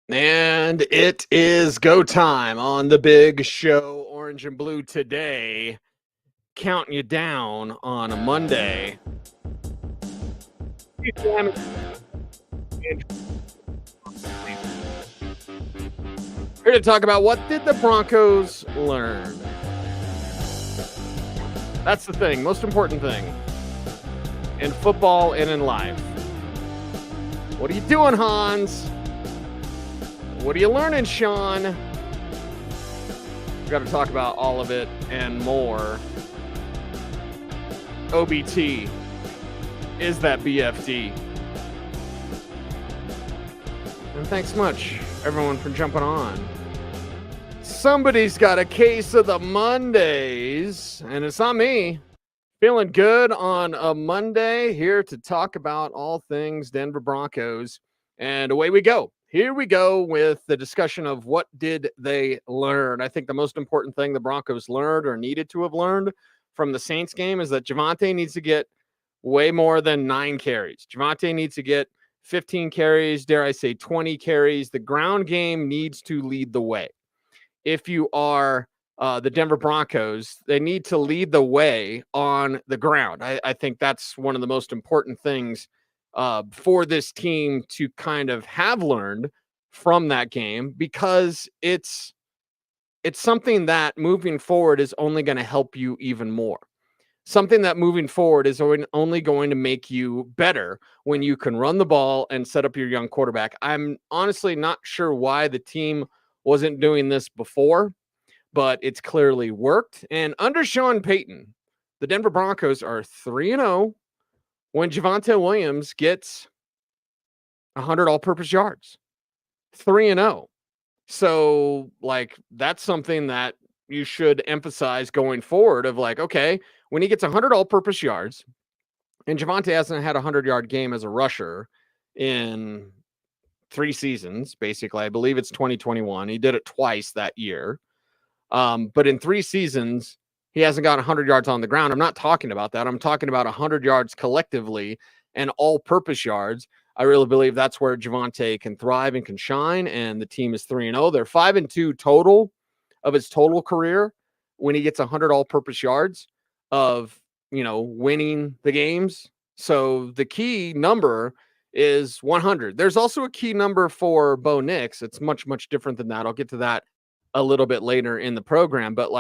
And it is go time on the big show, Orange and Blue today. Counting you down on a Monday. Here to talk about what did the Broncos learn? That's the thing, most important thing in football and in life. What are you doing, Hans? What are you learning, Sean? We've got to talk about all of it and more. OBT is that BFD. And thanks much, everyone, for jumping on. Somebody's got a case of the Mondays, and it's not me. Feeling good on a Monday, here to talk about all things Denver Broncos. And away we go. Here we go with the discussion of what did they learn. I think the most important thing the Broncos learned or needed to have learned from the Saints game is that Javonte needs to get way more than 9 carries. Javonte needs to get 15 carries, dare I say 20 carries. The ground game needs to lead the way. If you are the Denver Broncos, they need to lead the way on the ground. I think that's one of the most important things for this team to kind of have learned from that game, because it's something that moving forward is only going to help you even more. Something that moving forward is only going to make you better when you can run the ball and set up your young quarterback. I'm honestly not sure why the team wasn't doing this before, but it's clearly worked. And under Sean Payton, the Denver Broncos are 3-0 when Javonte Williams gets 100 all-purpose yards. 3-0. So, that's something that you should emphasize going forward of okay, when he gets 100 all-purpose yards, and Javonte hasn't had a 100-yard game as a rusher in 3 seasons, basically. I believe it's 2021. He did it twice that year. But in 3 seasons, he hasn't got 100 yards on the ground. I'm not talking about that. I'm talking about 100 yards collectively and all-purpose yards. I really believe that's where Javonte can thrive and can shine, and the team is 3-0. They're 5-2 total of his total career when he gets 100 all-purpose yards of, winning the games. So the key number is 100. There's also a key number for Bo Nix. It's much, much different than that. I'll get to that a little bit later in the program. But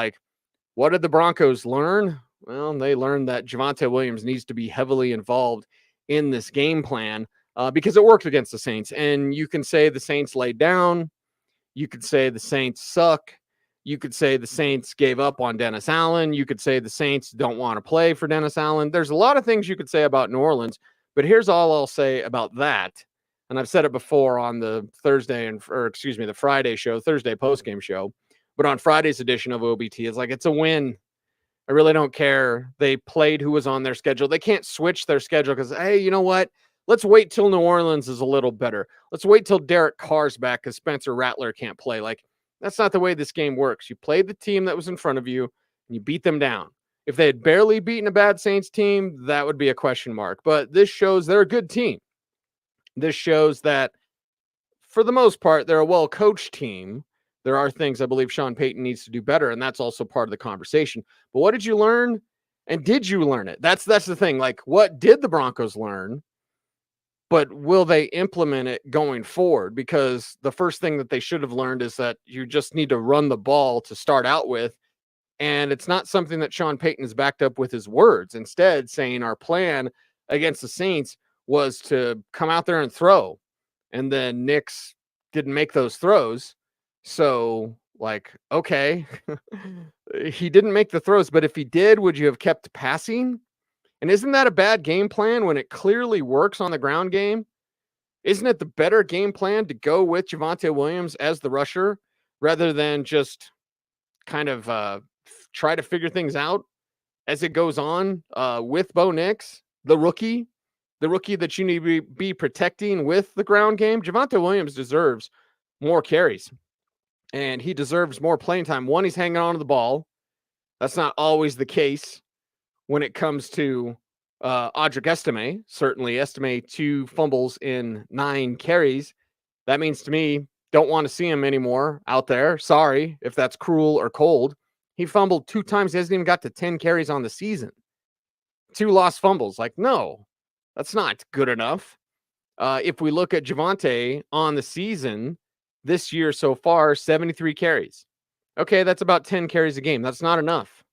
what did the Broncos learn? Well, they learned that Javonte Williams needs to be heavily involved in this game plan because it worked against the Saints. And you can say the Saints laid down. You could say the Saints suck. You could say the Saints gave up on Dennis Allen. You could say the Saints don't want to play for Dennis Allen. There's a lot of things you could say about New Orleans, but here's all I'll say about that. And I've said it before on the the Friday show, Thursday postgame show, but on Friday's edition of OBT, it's a win. I really don't care. They played who was on their schedule. They can't switch their schedule because, hey, you know what? Let's wait till New Orleans is a little better. Let's wait till Derek Carr's back because Spencer Rattler can't play. That's not the way this game works. You played the team that was in front of you, and you beat them down. If they had barely beaten a bad Saints team, that would be a question mark. But this shows they're a good team. This shows that, for the most part, they're a well-coached team. There are things I believe Sean Payton needs to do better, and that's also part of the conversation. But what did you learn, and did you learn it? That's the thing. What did the Broncos learn? But will they implement it going forward? Because the first thing that they should have learned is that you just need to run the ball to start out with. And it's not something that Sean Payton has backed up with his words. Instead, saying our plan against the Saints was to come out there and throw. And then Nix didn't make those throws. So, okay, he didn't make the throws. But if he did, would you have kept passing? And isn't that a bad game plan when it clearly works on the ground game? Isn't it the better game plan to go with Javonte Williams as the rusher rather than just kind of try to figure things out as it goes on with Bo Nix, the rookie that you need to be protecting with the ground game? Javonte Williams deserves more carries, and he deserves more playing time. One, he's hanging on to the ball. That's not always the case when it comes to Audric Estime. Certainly Estime 2 fumbles in 9 carries. That means to me Don't want to see him anymore out there. Sorry if that's cruel or cold. He fumbled 2 times. He hasn't even got to 10 carries on the season. 2 lost fumbles. Like, no, that's not good enough. If we look at Javonte on the season this year so far, 73 carries. Okay, that's about 10 carries a game. That's not enough.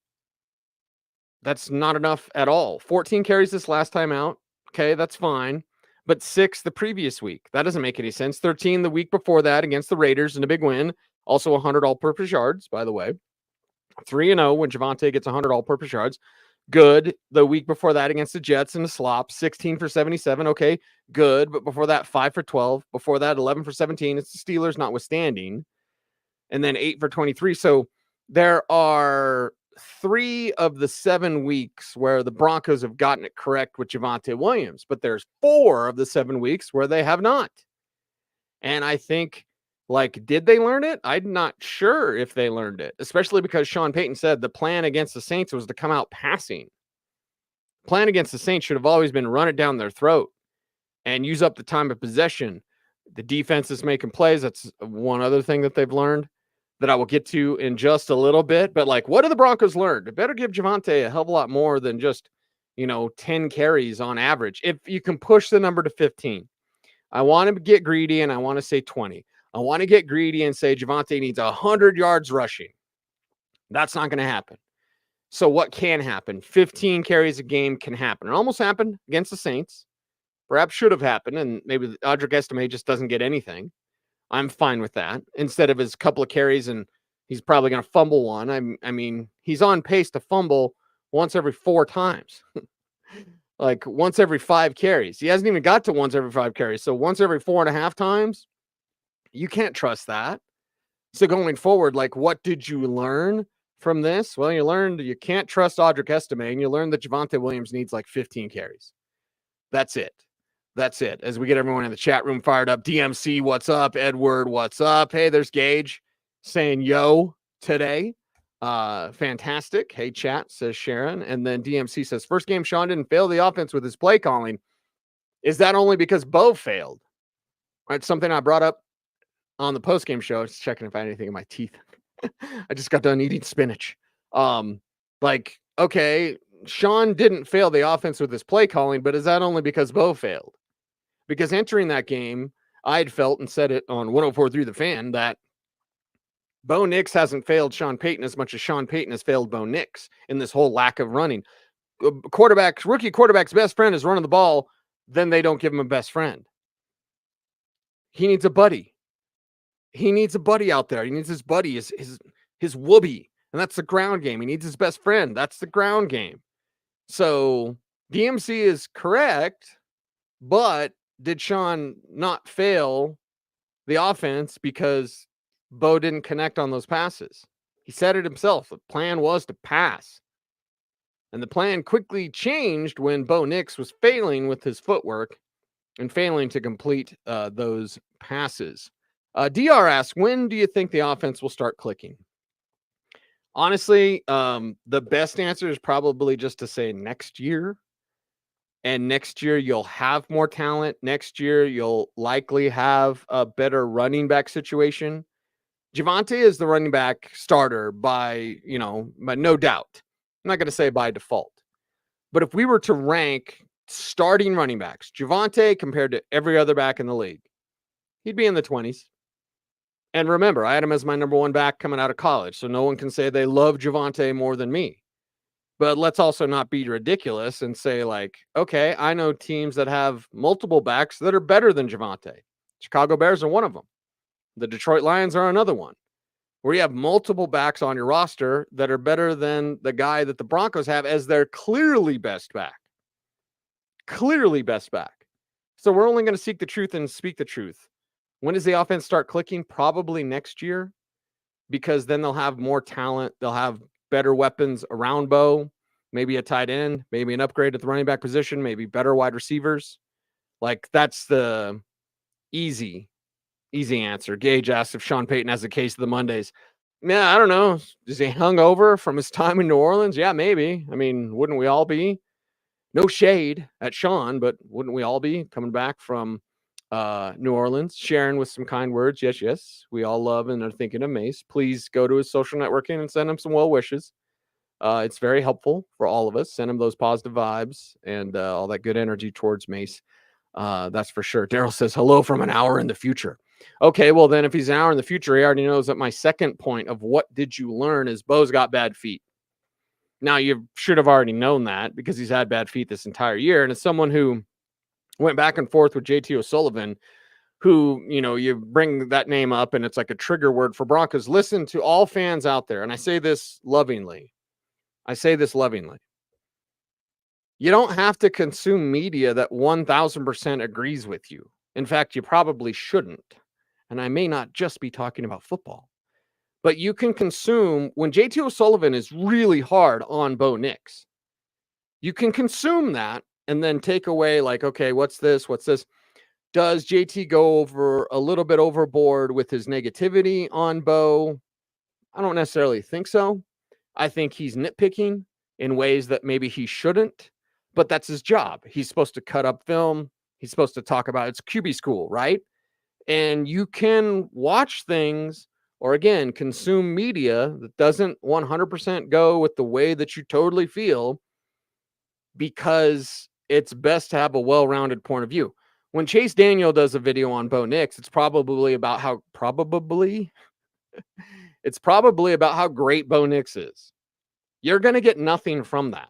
That's not enough at all. 14 carries this last time out. Okay, that's fine. But 6 the previous week. That doesn't make any sense. 13 the week before that against the Raiders in a big win. Also 100 all-purpose yards, by the way. 3-0 when Javonte gets 100 all-purpose yards. Good. The week before that against the Jets in the slop, 16 for 77. Okay, good. But before that, 5 for 12. Before that, 11 for 17. It's the Steelers notwithstanding. And then 8 for 23. So there are 3 of the 7 weeks where the Broncos have gotten it correct with Javonte Williams, but there's 4 of the 7 weeks where they have not. And I think, like, did they learn it? I'm not sure if they learned it, especially because Sean Payton said the plan against the Saints was to come out passing. Plan against the Saints should have always been run it down their throat and use up the time of possession. The defense is making plays. That's one other thing that they've learned that I will get to in just a little bit. But, like, what do the Broncos learn? They better give Javonte a hell of a lot more than just, 10 carries on average. If you can push the number to 15. I want to get greedy, and I want to say 20. I want to get greedy and say Javonte needs 100 yards rushing. That's not going to happen. So what can happen? 15 carries a game can happen. It almost happened against the Saints. Perhaps should have happened, and maybe Audric Estime just doesn't get anything. I'm fine with that. Instead of his couple of carries, and he's probably going to fumble one. I mean, he's on pace to fumble once every 4 times. Like once every 5 carries. He hasn't even got to once every 5 carries. So once every 4.5 times, you can't trust that. So going forward, like, what did you learn from this? Well, you learned you can't trust Audric Estime, and you learned that Javonte Williams needs like 15 carries. That's it. That's it. As we get everyone in the chat room fired up. DMC, what's up? Edward, what's up? Hey, there's Gage saying yo today. Fantastic. Hey, chat, says Sharon. And then DMC says, first game, Sean didn't fail the offense with his play calling. Is that only because Bo failed? It's something I brought up on the post-game show. I was checking if I had anything in my teeth. I just got done eating spinach. Okay, Sean didn't fail the offense with his play calling, but is that only because Bo failed? Because entering that game, I had felt and said it on 104.3 The Fan that Bo Nix hasn't failed Sean Payton as much as Sean Payton has failed Bo Nix in this whole lack of running. Rookie quarterback's best friend is running the ball, then they don't give him a best friend. He needs a buddy. He needs a buddy out there. He needs his buddy, his whoopee, and that's the ground game. He needs his best friend. That's the ground game. So DMC is correct, but did Sean not fail the offense because Bo didn't connect on those passes? He said it himself. The plan was to pass. And the plan quickly changed when Bo Nix was failing with his footwork and failing to complete those passes. DR asks, when do you think the offense will start clicking? Honestly, the best answer is probably just to say next year. And next year, you'll have more talent. Next year, you'll likely have a better running back situation. Javonte is the running back starter by no doubt. I'm not going to say by default. But if we were to rank starting running backs, Javonte compared to every other back in the league, he'd be in the 20s. And remember, I had him as my number 1 back coming out of college, so no one can say they love Javonte more than me. But let's also not be ridiculous and say, like, okay, I know teams that have multiple backs that are better than Javonte. Chicago Bears are one of them. The Detroit Lions are another one. Where you have multiple backs on your roster that are better than the guy that the Broncos have as their clearly best back. Clearly best back. So we're only going to seek the truth and speak the truth. When does the offense start clicking? Probably next year, because then they'll have more talent. They'll have better weapons around Bo, maybe a tight end, maybe an upgrade at the running back position, maybe better wide receivers. Like, that's the easy answer. Gage asks if Sean Payton has a case of the Mondays. Yeah, I don't know. Is he hungover from his time in New Orleans? Yeah, maybe. I mean, wouldn't we all be? No shade at Sean, but wouldn't we all be coming back from New Orleans, sharing with some kind words. Yes, yes. We all love and are thinking of Mace. Please go to his social networking and send him some well wishes. It's very helpful for all of us. Send him those positive vibes and all that good energy towards Mace. That's for sure. Daryl says hello from an hour in the future. Okay, well then if he's an hour in the future, he already knows that my second point of what did you learn is Bo's got bad feet. Now you should have already known that because he's had bad feet this entire year. And as someone who went back and forth with JT O'Sullivan, who, you bring that name up and it's like a trigger word for Broncos. Listen to all fans out there. And I say this lovingly. You don't have to consume media that 1000% agrees with you. In fact, you probably shouldn't. And I may not just be talking about football, but you can consume when JT O'Sullivan is really hard on Bo Nix. You can consume that and then take away like, okay, what's this? Does JT go over a little bit overboard with his negativity on Bo? I don't necessarily think so. I think he's nitpicking in ways that maybe he shouldn't, but that's his job. He's supposed to cut up film. He's supposed to talk about it's QB school, right? And you can watch things or again, consume media that doesn't 100% go with the way that you totally feel because it's best to have a well-rounded point of view. When Chase Daniel does a video on Bo Nix, it's probably about how great Bo Nix is. You're going to get nothing from that.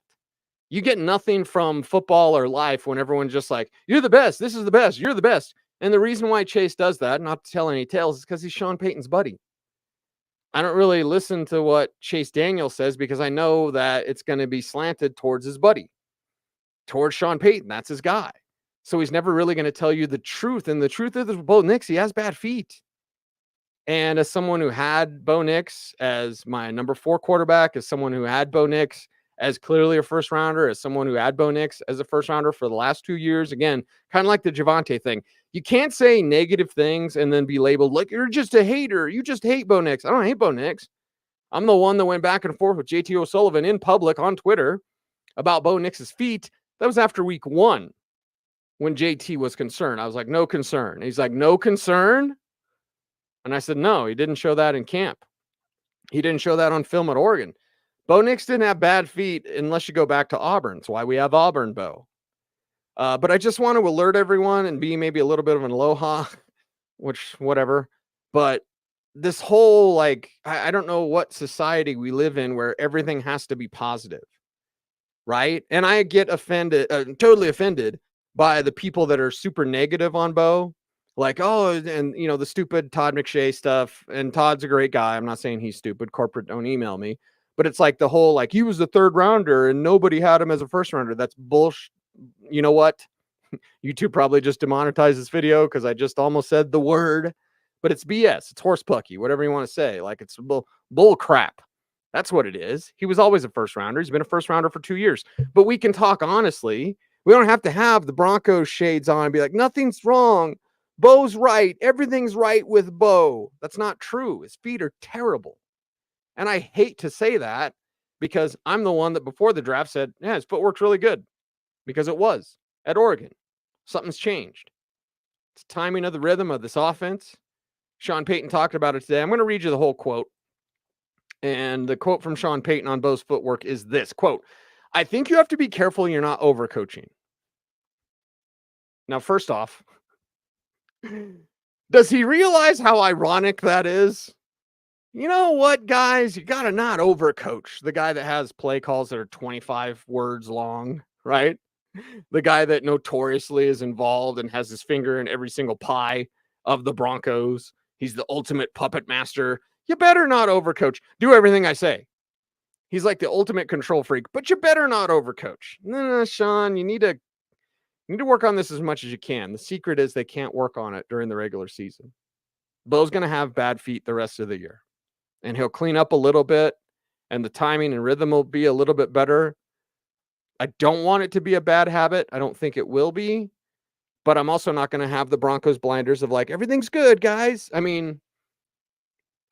You get nothing from football or life when everyone's just like, you're the best. This is the best. You're the best. And the reason why Chase does that, not to tell any tales, is because he's Sean Payton's buddy. I don't really listen to what Chase Daniel says because I know that it's going to be slanted towards his buddy, towards Sean Payton. That's his guy. So he's never really going to tell you the truth. And the truth is with Bo Nix, he has bad feet. And as someone who had Bo Nix as my number 4 quarterback, as someone who had Bo Nix as clearly a first rounder, as someone who had Bo Nix as a first rounder for the last 2 years, again, kind of like the Javonte thing. You can't say negative things and then be labeled like you're just a hater. You just hate Bo Nix. I don't hate Bo Nix. I'm the one that went back and forth with JT O'Sullivan in public on Twitter about Bo Nix's feet. That was after week 1 when JT was concerned. I was like, no concern. He's like, no concern? And I said, no, he didn't show that in camp. He didn't show that on film at Oregon. Bo Nix didn't have bad feet unless you go back to Auburn. That's why we have Auburn Bo. But I just want to alert everyone and be maybe a little bit of an aloha, which whatever. But this whole, like, I don't know what society we live in where everything has to be positive, right? And I get offended, totally offended by the people that are super negative on Bo. Like, oh, and, the stupid Todd McShay stuff. And Todd's a great guy. I'm not saying he's stupid. Corporate, don't email me. But it's like the whole, like, he was the 3rd rounder and nobody had him as a 1st rounder. That's bullshit. You know what? YouTube probably just demonetized this video because I just almost said the word. But it's BS. It's horse pucky, whatever you want to say. Like, it's bull crap. That's what it is. He was always a 1st rounder. He's been a 1st rounder for 2 years. But we can talk honestly. We don't have to have the Broncos shades on and be like, nothing's wrong. Bo's right. Everything's right with Bo. That's not true. His feet are terrible. And I hate to say that because I'm the one that before the draft said, yeah, his footwork's really good because it was at Oregon. Something's changed. It's timing of the rhythm of this offense. Sean Payton talked about it today. I'm going to read you the whole quote. And the quote from Sean Payton on Bo's footwork is this, quote, I think you have to be careful you're not overcoaching. Now, first off, does he realize how ironic that is? You know what, guys? You got to not overcoach the guy that has play calls that are 25 words long, right? The guy that notoriously is involved and has his finger in every single pie of the Broncos. He's the ultimate puppet master. You better not overcoach. Do everything I say. He's like the ultimate control freak, but you better not overcoach. No, Sean, you need to work on this as much as you can. The secret is they can't work on it during the regular season. Bo's going to have bad feet the rest of the year. And he'll clean up a little bit, and the timing and rhythm will be a little bit better. I don't want it to be a bad habit. I don't think it will be. But I'm also not going to have the Broncos blinders of like, everything's good, guys. I mean,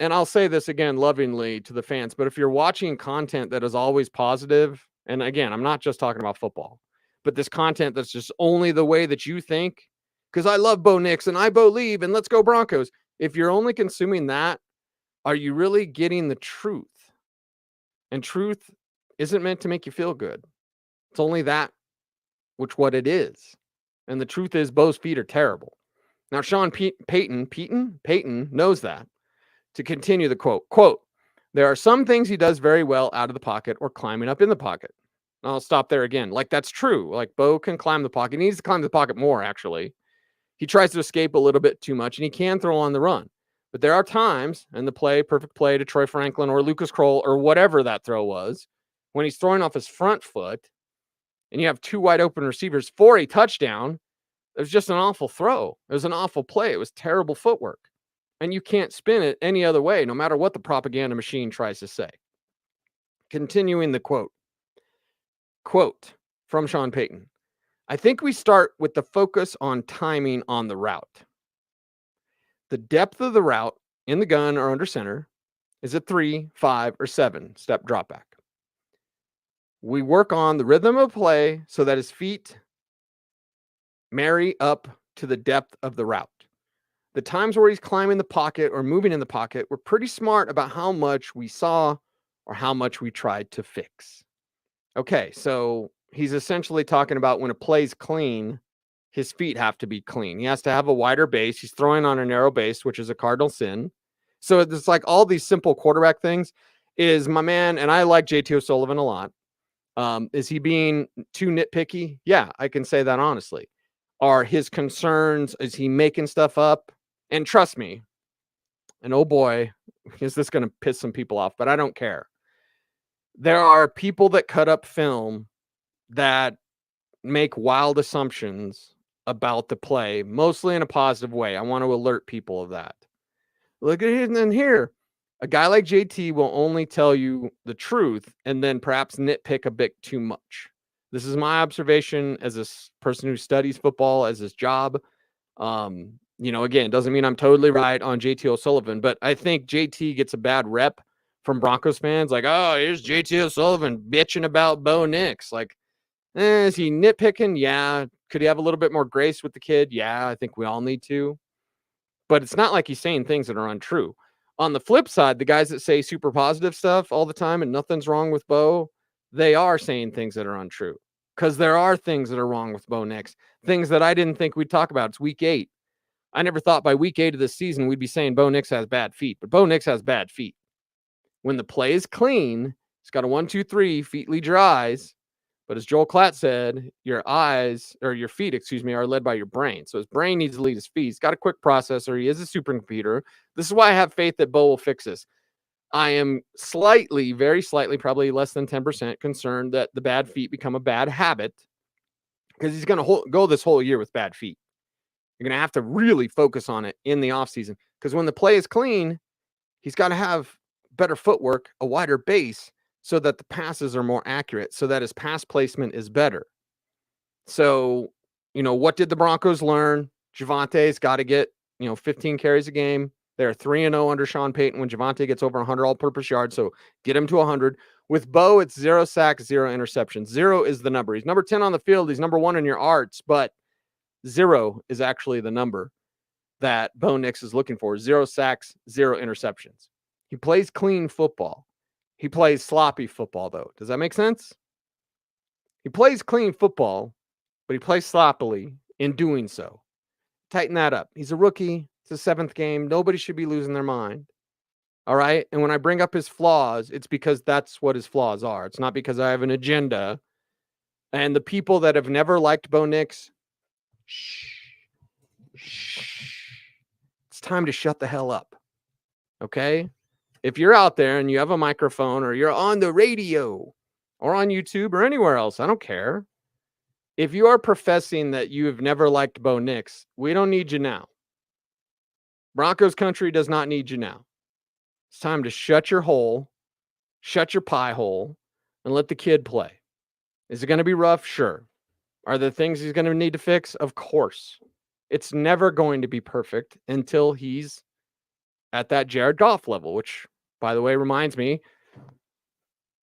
and I'll say this again lovingly to the fans, but if you're watching content that is always positive, and again, I'm not just talking about football, but this content that's just only the way that you think, because I love Bo Nix and I Bo leave and let's go Broncos. If you're only consuming that, are you really getting the truth? And truth isn't meant to make you feel good. It's only that which what it is. And the truth is Bo's feet are terrible. Now, Sean Payton knows that. To continue the quote, there are some things he does very well out of the pocket or climbing up in the pocket. I'll stop there again. Like, that's true. Like, Bo can climb the pocket. He needs to climb the pocket more, actually. He tries to escape a little bit too much, and he can throw on the run. But there are times in the perfect play to Troy Franklin or Lucas Kroll or whatever that throw was, when he's throwing off his front foot, and you have two wide open receivers for a touchdown. It was just an awful throw. It was an awful play. It was terrible footwork. And you can't spin it any other way, no matter what the propaganda machine tries to say. Continuing the quote from Sean Payton. I think we start with the focus on timing on the route. The depth of the route in the gun or under center is a 3, 5, or 7 step drop back. We work on the rhythm of play so that his feet marry up to the depth of the route. The times where he's climbing the pocket or moving in the pocket, we're pretty smart about how much we saw or how much we tried to fix. Okay, so he's essentially talking about when a play's clean, his feet have to be clean. He has to have a wider base. He's throwing on a narrow base, which is a cardinal sin. So it's like all these simple quarterback things. Is my man, and I like JT O'Sullivan a lot. Is he being too nitpicky? Yeah, I can say that honestly. Are his concerns, is he making stuff up? And trust me, and oh boy, is this going to piss some people off, but I don't care. There are people that cut up film that make wild assumptions about the play, mostly in a positive way. I want to alert people of that. Look at it, and then here, a guy like JT will only tell you the truth and then perhaps nitpick a bit too much. This is my observation as a person who studies football as his job. Again, doesn't mean I'm totally right on JT O'Sullivan, but I think JT gets a bad rep from Broncos fans. Like, oh, here's JT O'Sullivan bitching about Bo Nix. Like, is he nitpicking? Yeah. Could he have a little bit more grace with the kid? Yeah, I think we all need to. But it's not like he's saying things that are untrue. On the flip side, the guys that say super positive stuff all the time and nothing's wrong with Bo, they are saying things that are untrue. Because there are things that are wrong with Bo Nix. Things that I didn't think we'd talk about. It's week 8. I never thought by week 8 of this season we'd be saying Bo Nix has bad feet. But Bo Nix has bad feet. When the play is clean, it's got a 1, 2, 3, feet lead your eyes. But as Joel Klatt said, your feet, are led by your brain. So his brain needs to lead his feet. He's got a quick processor. He is a supercomputer. This is why I have faith that Bo will fix this. I am slightly, very slightly, probably less than 10% concerned that the bad feet become a bad habit because he's going to go this whole year with bad feet. You're going to have to really focus on it in the offseason because when the play is clean, he's got to have better footwork, a wider base, so that the passes are more accurate, so that his pass placement is better. So, what did the Broncos learn? Javonte's got to get, 15 carries a game. They're 3-0 under Sean Payton when Javonte gets over 100 all-purpose yards, so get him to 100. With Bo, it's 0 sacks, 0 interceptions. 0 is the number. He's number 10 on the field. He's number 1 in your arts, but 0 is actually the number that Bo Nix is looking for. 0 sacks, 0 interceptions. He plays clean football. He plays sloppy football, though. Does that make sense? He plays clean football, but he plays sloppily in doing so. Tighten that up. He's a rookie. It's his 7th game. Nobody should be losing their mind. All right? And when I bring up his flaws, it's because that's what his flaws are. It's not because I have an agenda. And the people that have never liked Bo Nix, it's time to shut the hell up. Okay? If you're out there and you have a microphone or you're on the radio or on YouTube or anywhere else, I don't care. If you are professing that you have never liked Bo Nix, we don't need you now. Broncos country does not need you now. It's time to shut your hole, shut your pie hole, and let the kid play. Is it going to be rough? Sure. Are there things he's going to need to fix? Of course. It's never going to be perfect until he's at that Jared Goff level, which, by the way, reminds me,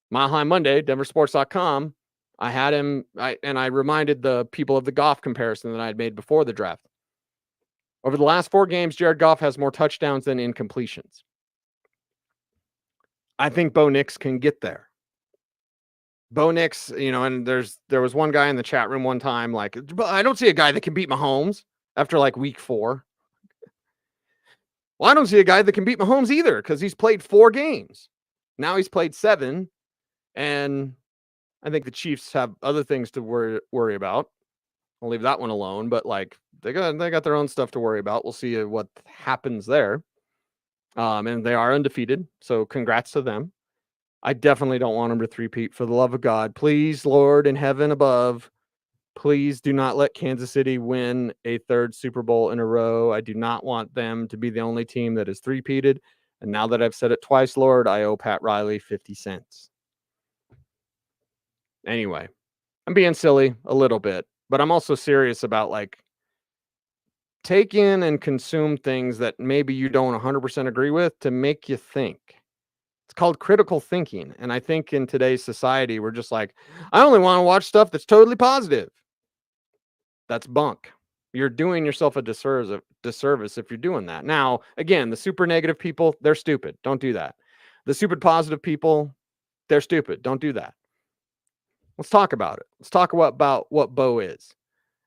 Mile High Monday, denversports.com, I had him, I reminded the people of the Goff comparison that I had made before the draft. Over the last 4 games, Jared Goff has more touchdowns than incompletions. I think Bo Nix can get there. Bo Nix, and there was one guy in the chat room one time like, I don't see a guy that can beat Mahomes after like week 4. Well, I don't see a guy that can beat Mahomes either because he's played 4 games. Now he's played 7, and I think the Chiefs have other things to worry about. I'll leave that one alone, but like they got their own stuff to worry about. We'll see what happens there. And they are undefeated, so congrats to them. I definitely don't want them to three-peat, for the love of God. Please, Lord in heaven above, please do not let Kansas City win a 3rd Super Bowl in a row. I do not want them to be the only team that is three-peated. And now that I've said it twice, Lord, I owe Pat Riley 50 cents. Anyway, I'm being silly a little bit, but I'm also serious about like take in and consume things that maybe you don't 100% agree with to make you think. It's called critical thinking. And I think in today's society, we're just like, I only want to watch stuff that's totally positive. That's bunk. You're doing yourself a disservice if you're doing that. Now, again, the super negative people, they're stupid. Don't do that. The super positive people, they're stupid. Don't do that. Let's talk about it. Let's talk about what Bo is.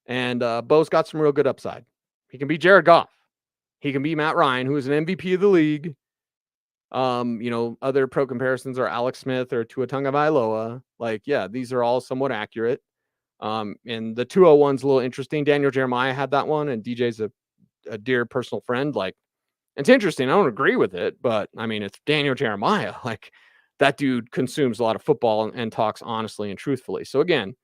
And Bo's got some real good upside. He can be Jared Goff. He can be Matt Ryan, who is an MVP of the league. Other pro comparisons are Alex Smith or Tua Tagovailoa. Like, yeah, these are all somewhat accurate. And the 201's a little interesting. Daniel Jeremiah had that one, and DJ's a dear personal friend. Like, it's interesting. I don't agree with it, but I mean, it's Daniel Jeremiah. Like, that dude consumes a lot of football and talks honestly and truthfully. So again,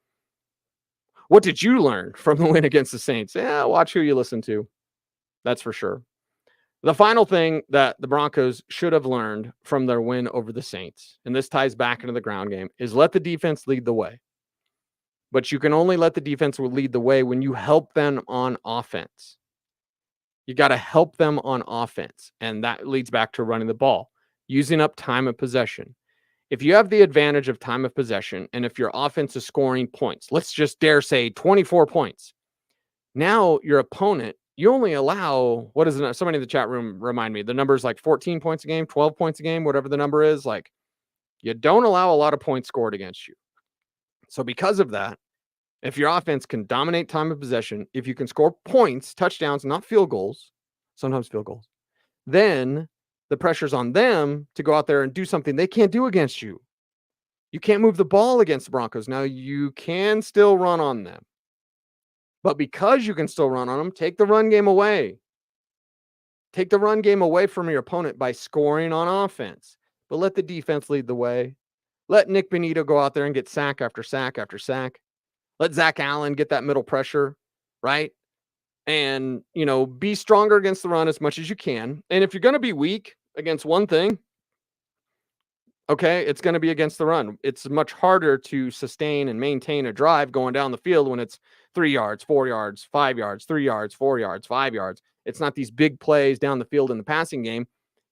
what did you learn from the win against the Saints? Yeah, watch who you listen to. That's for sure. The final thing that the Broncos should have learned from their win over the Saints, and this ties back into the ground game, is let the defense lead the way. But you can only let the defense lead the way when you help them on offense. You got to help them on offense, and that leads back to running the ball, using up time of possession. If you have the advantage of time of possession, and if your offense is scoring points, let's just dare say 24 points. Now your opponent, you only allow, what is it? Somebody in the chat room remind me, the number is like 14 points a game, 12 points a game, whatever the number is. Like, you don't allow a lot of points scored against you. So because of that, if your offense can dominate time of possession, if you can score points, touchdowns, not field goals, sometimes field goals, then the pressure's on them to go out there and do something they can't do against you. You can't move the ball against the Broncos. Now, you can still run on them. But because you can still run on them, take the run game away. Take the run game away from your opponent by scoring on offense. But let the defense lead the way. Let Nick Bonito go out there and get sack after sack after sack. Let Zach Allen get that middle pressure, right? And, be stronger against the run as much as you can. And if you're going to be weak against one thing, okay, it's going to be against the run. It's much harder to sustain and maintain a drive going down the field when it's 3 yards, 4 yards, 5 yards, 3 yards, 4 yards, 5 yards. It's not these big plays down the field in the passing game.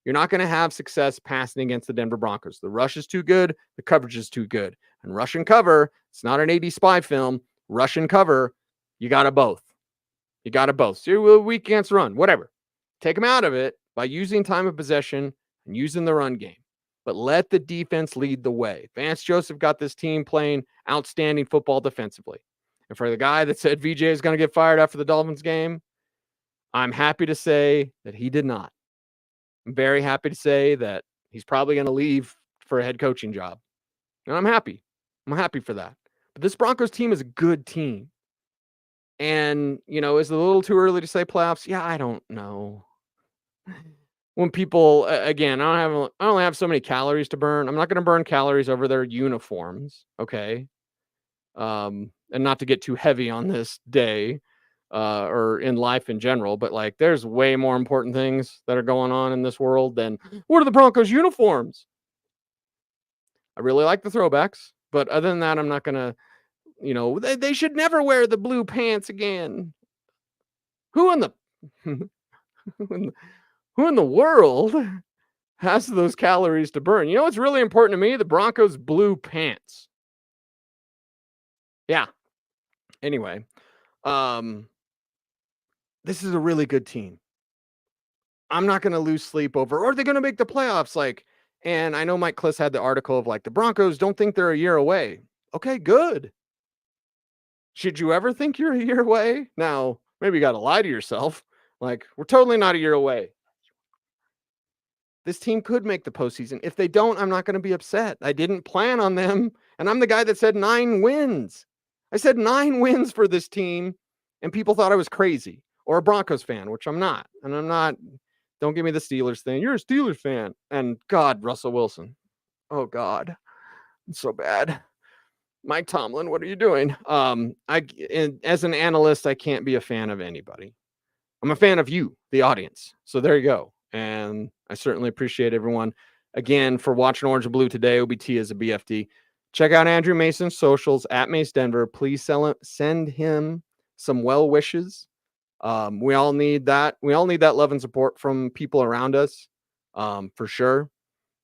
You're not going to have success passing against the Denver Broncos. The rush is too good. The coverage is too good. And rush and cover, it's not an 80s spy film. Rush and cover, you got it both. You got it both. So you're weak against run, whatever. Take them out of it by using time of possession and using the run game. But let the defense lead the way. Vance Joseph got this team playing outstanding football defensively. And for the guy that said VJ is going to get fired after the Dolphins game, I'm happy to say that he did not. I'm very happy to say that he's probably going to leave for a head coaching job. And I'm happy. I'm happy for that. But this Broncos team is a good team. And, is it a little too early to say playoffs? Yeah, I don't know. When people, again, I only have so many calories to burn. I'm not going to burn calories over their uniforms, okay? And not to get too heavy on this day or in life in general, but like there's way more important things that are going on in this world than what are the Broncos uniforms? I really like the throwbacks, but other than that, I'm not going to, they should never wear the blue pants again. Who in the who in the world has those calories to burn? You know what's really important to me? The Broncos blue pants. Yeah. Anyway, this is a really good team. I'm not going to lose sleep over, or are they going to make the playoffs? Like, and I know Mike Kliss had the article of like, the Broncos don't think they're a year away. Okay, good. Should you ever think you're a year away? Now, maybe you got to lie to yourself. Like, we're totally not a year away. This team could make the postseason. If they don't, I'm not going to be upset. I didn't plan on them. And I'm the guy that said 9 wins. I said 9 wins for this team. And people thought I was crazy or a Broncos fan, which I'm not. And I'm not. Don't give me the Steelers thing. You're a Steelers fan. And God, Russell Wilson. Oh, God. It's so bad. Mike Tomlin, what are you doing? As an analyst, I can't be a fan of anybody. I'm a fan of you, the audience. So there you go. And I certainly appreciate everyone again for watching Orange and Blue today. OBT is a BFD. Check out Andrew Mason's socials at Mace Denver. Please send him some well wishes. We all need that. We all need that love and support from people around us, for sure.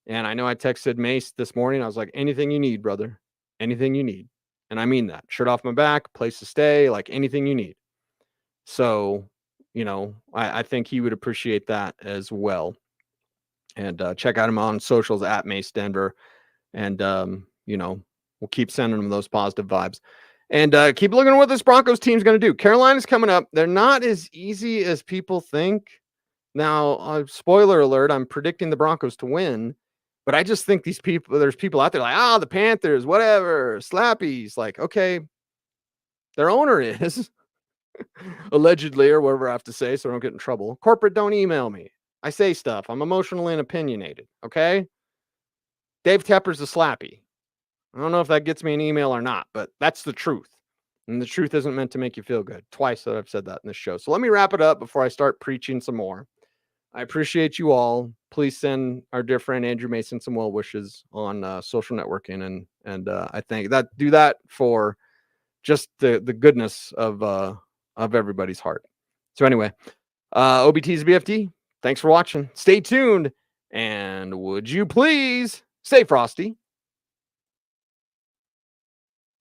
And I know I texted Mace this morning. I was like, anything you need, brother, anything you need. And I mean that. Shirt off my back, place to stay, like anything you need. So, you know, I think he would appreciate that as well. And check out him on socials at Mace Denver. And, you know, we'll keep sending him those positive vibes. And keep looking at what this Broncos team's going to do. Carolina's coming up. They're not as easy as people think. Now, spoiler alert, I'm predicting the Broncos to win. But I just think there's people out there like, the Panthers, whatever, slappies. Like, okay, their owner is. Allegedly, or whatever I have to say, so I don't get in trouble. Corporate, don't email me. I say stuff. I'm emotionally and opinionated. Okay. Dave Tepper's a slappy. I don't know if that gets me an email or not, but that's the truth. And the truth isn't meant to make you feel good. Twice that I've said that in this show. So let me wrap it up before I start preaching some more. I appreciate you all. Please send our dear friend Andrew Mason some well wishes on social networking, and I think that do that for just the goodness of everybody's heart. So anyway, OBT's BFD. Thanks for watching. Stay tuned, and would you please stay frosty